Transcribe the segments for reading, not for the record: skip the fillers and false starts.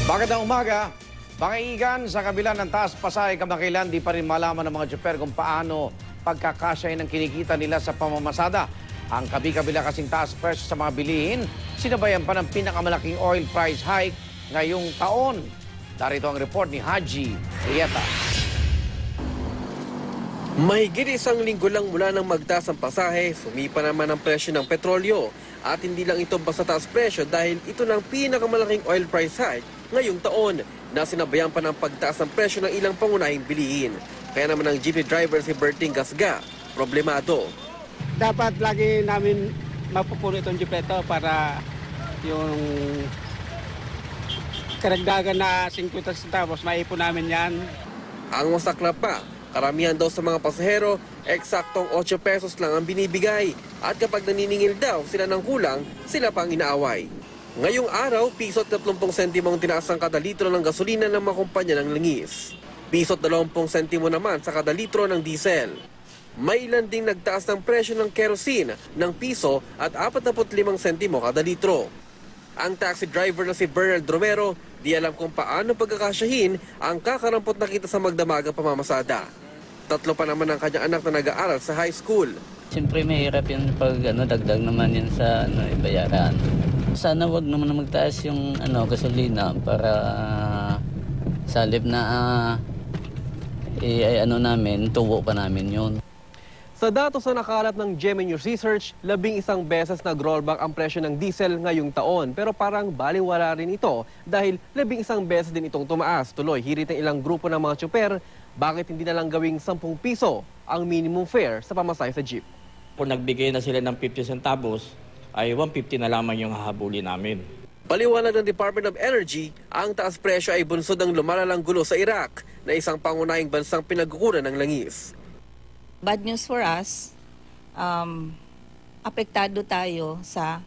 Magandang umaga. Pakaigan, sa kabila ng taas pasahe kamakailan, di pa rin malaman ng mga tsuper kung paano pagkakasya ng kinikita nila sa pamamasada. Ang kabi-kabila kasing taas presyo sa mga bilihin, sinabayan pa ng pinakamalaking oil price hike ngayong taon. Darito ang report ni Haji Rieta. Mahigit isang linggo lang mula nang magtaas ang pasahe, sumipa naman ang presyo ng petrolyo. At hindi lang ito basta taas presyo dahil ito ng pinakamalaking oil price hike ngayong taon na sinabayan pa ng pagtaas ng presyo ng ilang pangunahing bilihin. Kaya naman ang jeepney driver si Berting Gasga, problemado. Dapat lagi namin mapupuno itong jeep ito para yung karagdagan na 50 centavos, maipon namin yan. Ang masakla pa, karamihan daw sa mga pasahero, eksaktong 8 pesos lang ang binibigay. At kapag naniningil daw sila ng kulang, sila pang inaaway. Ngayong araw, piso at 30 sentimo ang tinaas ang kada litro ng gasolina ng mga kumpanya ng langis. Piso at 20 sentimo naman sa kada litro ng diesel. May ilan ding nagtaas ng presyo ng kerosene ng piso at 45 sentimo kada litro. Ang taxi driver na si Bernard Romero, di alam kung paano pagkakasyahin ang kakarampot na kita sa magdamagang pamamasada. 3 pa naman ang kanyang anak na nag-aaral sa high school. Siyempre mahirap yun pag dagdag naman yun sa ibayaran. Sana wag naman na magtaas yung gasolina para sa halip na namin, tubo pa namin yun. Sa datos na nakalat ng GMA News Research, 11 beses nag-rollback ang presyo ng diesel ngayong taon. Pero parang baliwala rin ito dahil 11 beses din itong tumaas. Tuloy, hirit ng ilang grupo ng mga tsuper, bakit hindi na lang gawing 10 piso ang minimum fare sa pamasahe sa jeep? Kung nagbigay na sila ng 50 centavos, ay 150 na lamang yung hahabulin namin. Paliwanag ng Department of Energy, ang taas presyo ay bunsod ng lumalalang gulo sa Iraq na isang pangunahing bansang pinagkukunan ng langis. Bad news for us, apektado tayo sa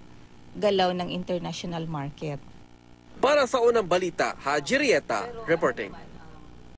galaw ng international market. Para sa unang balita, Haji Rieta reporting.